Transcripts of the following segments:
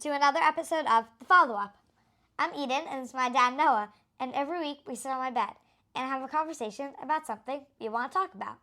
to another episode of The Follow-Up. I'm Eden, and it's my dad, Noah, and every week we sit on my bed and have a conversation about something we want to talk about.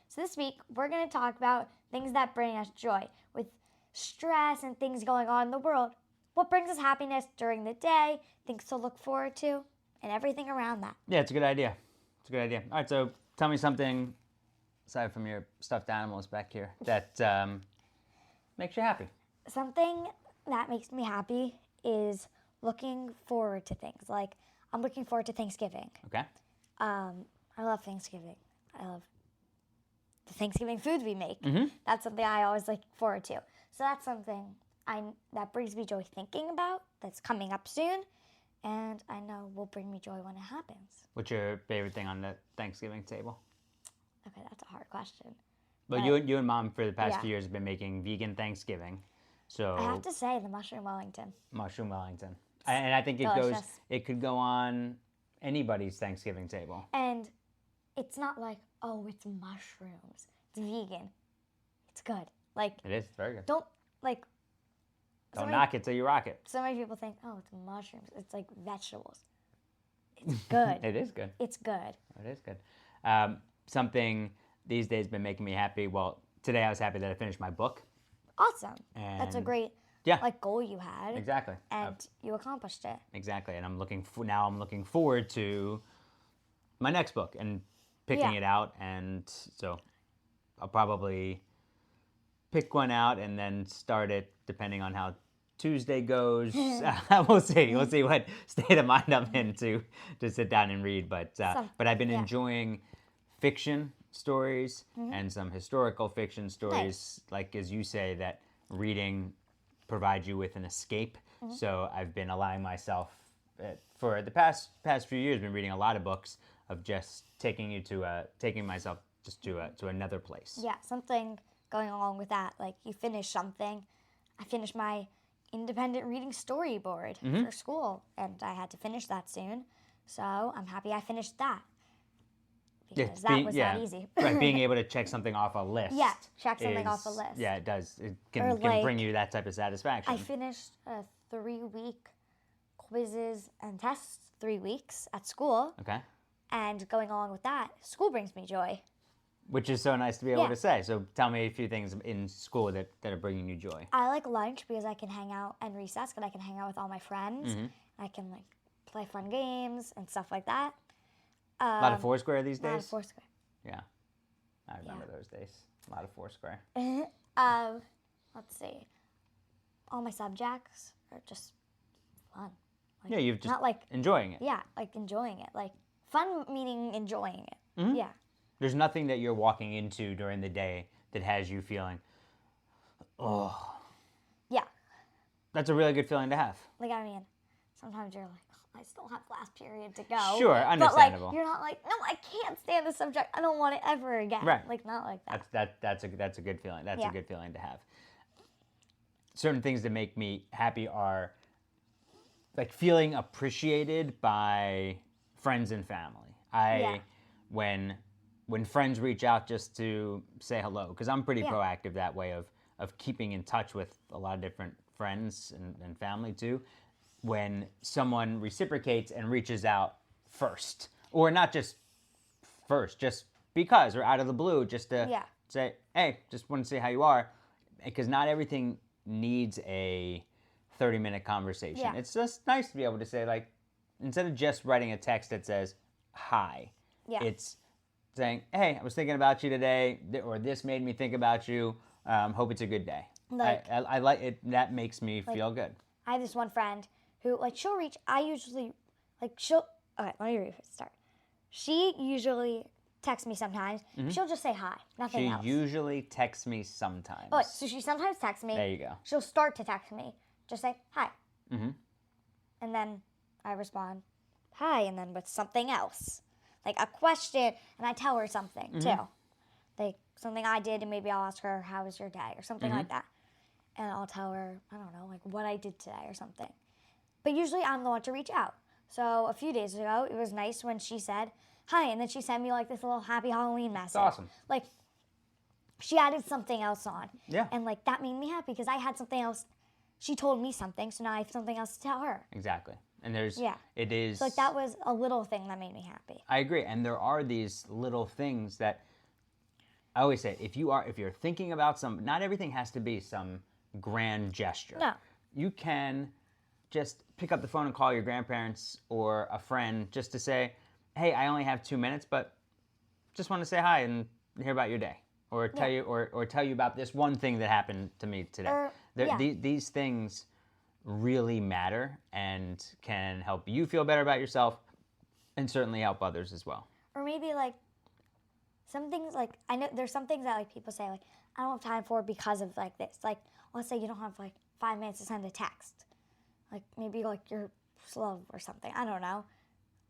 So this week, we're going to talk about things that bring us joy. With stress and things going on in the world, what brings us happiness during the day, things to look forward to, and everything around that. Yeah, it's a good idea. It's a good idea. All right, so tell me something, aside from your stuffed animals back here, that makes you happy. Something that makes me happy is looking forward to things. Like, I'm looking forward to Thanksgiving. Okay. I love Thanksgiving. I love the Thanksgiving food we make. Mm-hmm. That's something I always look forward to. So that's something that brings me joy thinking about, that's coming up soon, and I know will bring me joy when it happens. What's your favorite thing on the Thanksgiving table? Okay, that's a hard question. But you and Mom for the past Yeah. few years have been making vegan Thanksgiving. So I have to say the mushroom Wellington. mushroom Wellington. And I think Delicious. it could go on anybody's Thanksgiving table. And it's not like, oh, it's mushrooms. It's vegan. It's good. Like, It is very good. don't Knock it till you rock it. So many people think, oh, it's mushrooms. It's like vegetables. It's good. It is good. It's good. It is good. Something these days been making me happy. Well, today I was happy that I finished my book. Awesome. That's a And- great Yeah. goal you had. Exactly. And you accomplished it. Exactly. And I'm looking forward to my next book and picking Yeah. it out. And so I'll probably pick one out and then start it depending on how Tuesday goes. We'll see. We'll see what state of mind I'm in to sit down and read. But I've been enjoying fiction stories and some historical fiction stories, like as you say, that reading provides you with an escape. So I've been allowing myself, for the past few years, been reading a lot of books of just taking myself just to another place. Yeah, something going along with that. Like, you finish something. I finished my independent reading storyboard for school, and I had to finish that soon. So I'm happy I finished that. Because that was not easy. Right, being able to check something off a list. Yeah, check something off a list. Yeah, it does. It Or can bring you that type of satisfaction. I finished 3-week quizzes and tests, 3 weeks at school. Okay. And going along with that, school brings me joy. Which is so nice to be able Yeah. to say. So tell me a few things in school that are bringing you joy. I like lunch because I can hang out and recess, and I can hang out with all my friends. I can play fun games and stuff like that. A lot of Foursquare these A lot of days? Foursquare. Yeah. I remember those days. A lot of Foursquare. Let's see. All my subjects are just fun. Yeah, you've just not enjoying it. Yeah, enjoying it. Fun meaning enjoying it. Yeah. There's nothing that you're walking into during the day that has you feeling, oh. Yeah. That's a really good feeling to have. Sometimes you're like, oh, I still have last period to go. Sure, understandable. But you're not like, no, I can't stand this subject. I don't want it ever again. Right. Not like that. That's a good feeling. That's Yeah. a good feeling to have. Certain things that make me happy are feeling appreciated by friends and family. When friends reach out just to say hello, because I'm pretty proactive that way of keeping in touch with a lot of different friends and family too. When someone reciprocates and reaches out first, or not just first, just because, or out of the blue, just to say, hey, just want to see how you are, because not everything needs a 30-minute conversation. Yeah. It's just nice to be able to say, instead of just writing a text that says hi, it's saying, hey, I was thinking about you today, or this made me think about you. Hope it's a good day. I like it. That makes me feel good. I have this one friend who, she'll reach, okay, let me restart. She usually texts me sometimes. She'll just say hi, nothing else. She usually texts me sometimes. Oh, so she sometimes texts me. There you go. She'll start to text me, just say hi. And then I respond, hi, and then with something else. A question, and I tell her something, too. Something I did, and maybe I'll ask her, how was your day, or something like that. And I'll tell her, I don't know, what I did today or something. But usually I'm the one to reach out. So a few days ago, it was nice when she said, hi, and then she sent me, this little happy Halloween message. That's awesome. She added something else on. Yeah. And, that made me happy because I had something else she told me something, so now I have something else to tell her. Exactly. And Yeah. it is. So like that was a little thing that made me happy. I agree. And there are these little things that I always say, if you're thinking about not everything has to be some grand gesture. No. You can just pick up the phone and call your grandparents or a friend just to say, hey, I only have 2 minutes, but just want to say hi and hear about your day. Or tell you or tell you about this one thing that happened to me today. These things really matter and can help you feel better about yourself and certainly help others as well. Or maybe like some things, like I know there's some things that like people say like I don't have time for because of like this. Like let's say you don't have like 5 minutes to send a text. Like maybe like you're slow or something. I don't know.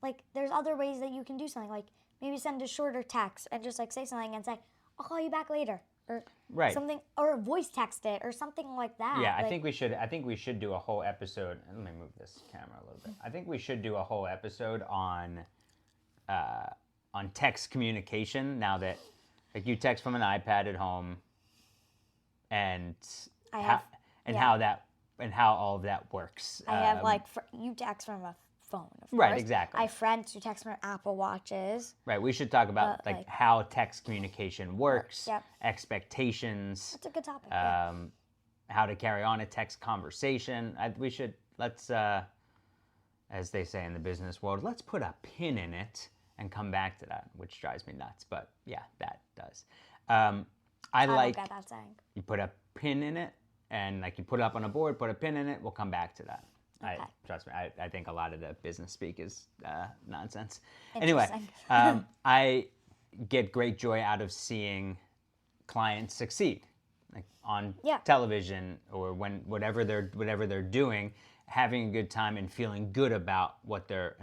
Like there's other ways that you can do something. Like maybe send a shorter text and just like say something and say, I'll call you back later. Or something, or voice text it or something like that. Yeah, like, I think we should do a whole episode. Let me move this camera a little bit. I think we should do a whole episode on text communication. Now that like you text from an iPad at home, and how all of that works. I have like you text from a phone, of course. Right, exactly. I have friends who text from Apple Watches. Right, we should talk about like how text communication works, Yep. expectations. That's a good topic. How to carry on a text conversation. Let's, as they say in the business world, let's put a pin in it and come back to that, which drives me nuts. But yeah, that does. I like don't get that saying. You put a pin in it, and like you put it up on a board, put a pin in it. We'll come back to that. Okay. Trust me. I think a lot of the business speak is nonsense. Anyway, I get great joy out of seeing clients succeed, like on television or whatever they're doing, having a good time and feeling good about what they're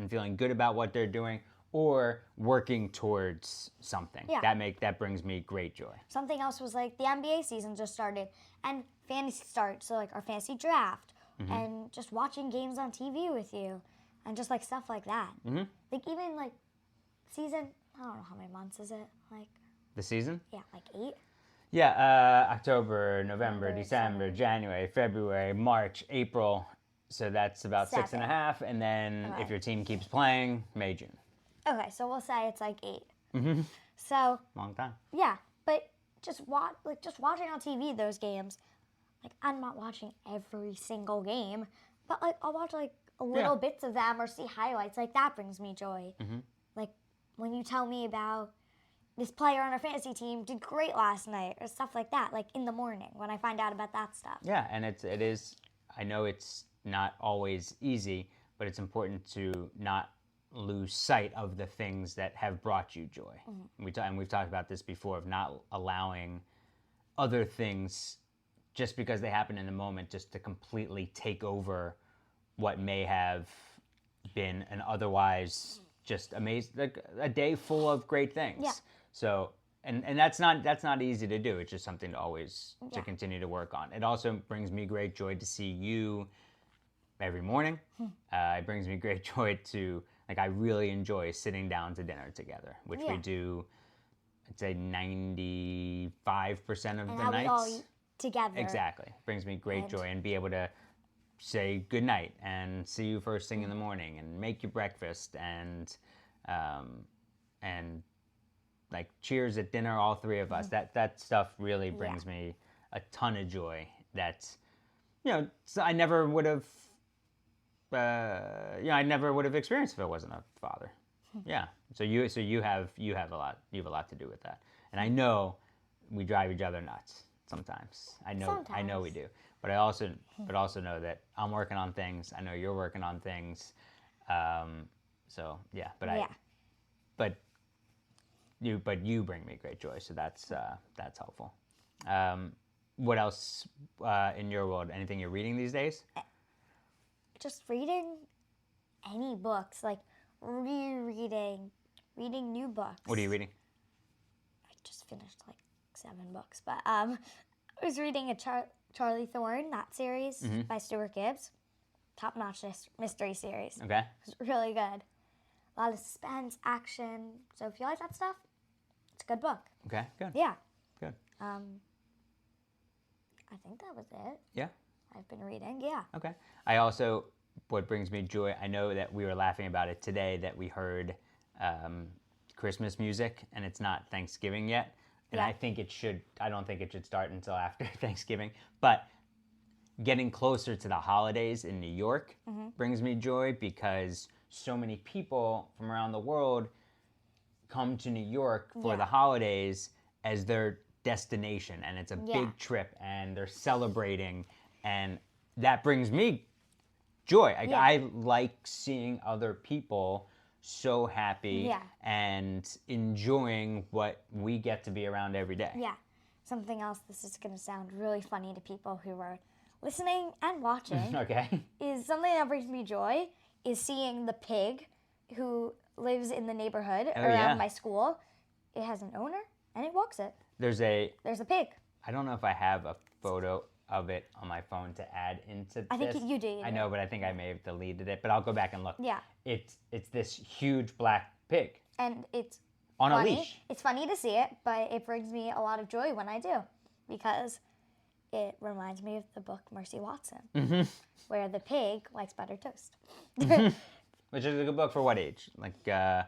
doing or working towards something. Yeah. That brings me great joy. Something else was like the NBA season just started and fantasy starts, so like our fantasy draft. Mm-hmm. And just watching games on TV with you and just like stuff like that. Mm-hmm. Like even like season, I don't know how many months is it? Like the season? Yeah, like 8. Yeah, October, November, December, January, February, March, April. So that's about 7. 6.5. And then if your team keeps playing, May, June. Okay, so we'll say it's like 8. Mm-hmm. So long time. Yeah, but just watching on TV those games. Like, I'm not watching every single game, but, like, I'll watch, like, a little bits of them or see highlights. Like, that brings me joy. Mm-hmm. Like, when you tell me about this player on our fantasy team did great last night or stuff like that, like, in the morning when I find out about that stuff. Yeah, and it is, I know it's not always easy, but it's important to not lose sight of the things that have brought you joy. Mm-hmm. And we've talked about this before, of not allowing other things just because they happen in the moment, just to completely take over what may have been an otherwise just amazing, like a day full of great things. Yeah. So, and that's not easy to do. It's just something to always to continue to work on. It also brings me great joy to see you every morning. It brings me great joy to, like, I really enjoy sitting down to dinner together, which we do, I'd say 95% of the nights. We all eat together. Exactly. Brings me great joy, and be able to say good night and see you first thing in the morning and make you breakfast and like cheers at dinner, all three of us. That stuff really brings me a ton of joy. That's, I never would have experienced if I wasn't a father. Yeah. So you have a lot to do with that. And I know we drive each other nuts sometimes. I know we do. But I also know that I'm working on things. I know you're working on things. But you bring me great joy. So that's helpful. What else in your world? Anything you're reading these days? Just reading any books, like reading new books. What are you reading? I just finished like 7 books, but I was reading a Charlie Thorne, that series by Stuart Gibbs. Top-notch mystery series. Okay. It was really good. A lot of suspense, action. So if you like that stuff, it's a good book. Okay, good. Yeah. Good. I think that was it. Yeah. I've been reading. Yeah. Okay. I also, what brings me joy, I know that we were laughing about it today, that we heard Christmas music, and it's not Thanksgiving yet. And Yeah. I don't think it should start until after Thanksgiving. But getting closer to the holidays in New York brings me joy, because so many people from around the world come to New York for the holidays as their destination, and it's a big trip, and they're celebrating, and that brings me joy. I like seeing other people so happy and enjoying what we get to be around every day. Yeah. Something else, this is going to sound really funny to people who are listening and watching. Okay. Is something that brings me joy is seeing the pig who lives in the neighborhood around my school. It has an owner and it walks it. There's a pig. I don't know if I have a photo of it on my phone to add into this. I think you do. I know, but I think I may have deleted it, but I'll go back and look. Yeah. It's this huge black pig. And it's on funny. A leash. It's funny to see it, but it brings me a lot of joy when I do, because it reminds me of the book Mercy Watson, where the pig likes buttered toast. Which is a good book for what age? Like 3,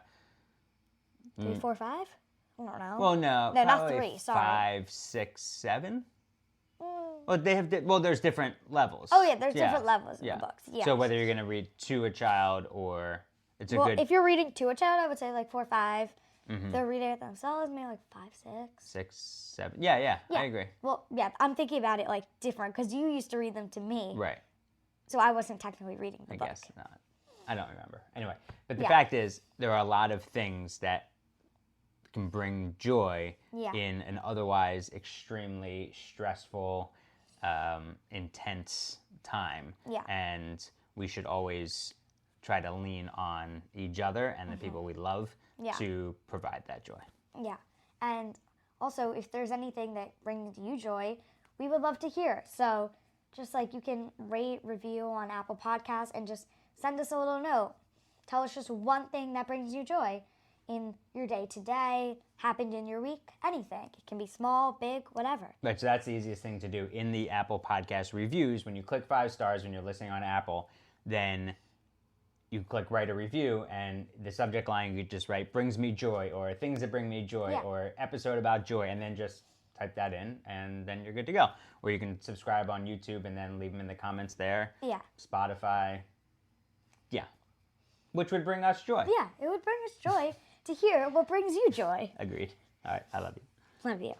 4, 5? I don't know. Well, no, not 3. Sorry. 5, 6, 7. Well, there's different levels. Oh yeah, there's different levels in the books. Yeah. So whether you're gonna read to a child or if you're reading to a child, I would say like 4, 5. They're reading it themselves, maybe like 5, 6. 6, 7. Yeah, I agree. Well, yeah, I'm thinking about it like different, because you used to read them to me. Right. So I wasn't technically reading the book. I guess not. I don't remember. Anyway, but the fact is, there are a lot of things that can bring joy in an otherwise extremely stressful, intense time. Yeah. And we should always try to lean on each other and the people we love to provide that joy. Yeah. And also, if there's anything that brings you joy, we would love to hear. So just like you can rate, review on Apple Podcasts, and just send us a little note. Tell us just one thing that brings you joy in your day-to-day, happened in your week, anything. It can be small, big, whatever. Right, so that's the easiest thing to do. In the Apple Podcast reviews, when you click 5 stars when you're listening on Apple, then you click write a review, and the subject line you just write brings me joy, or things that bring me joy, or episode about joy, and then just type that in, and then you're good to go. Or you can subscribe on YouTube and then leave them in the comments there. Yeah. Spotify. Yeah. Which would bring us joy. Yeah, it would bring us joy to hear what brings you joy. Agreed. All right, I love you. Love you.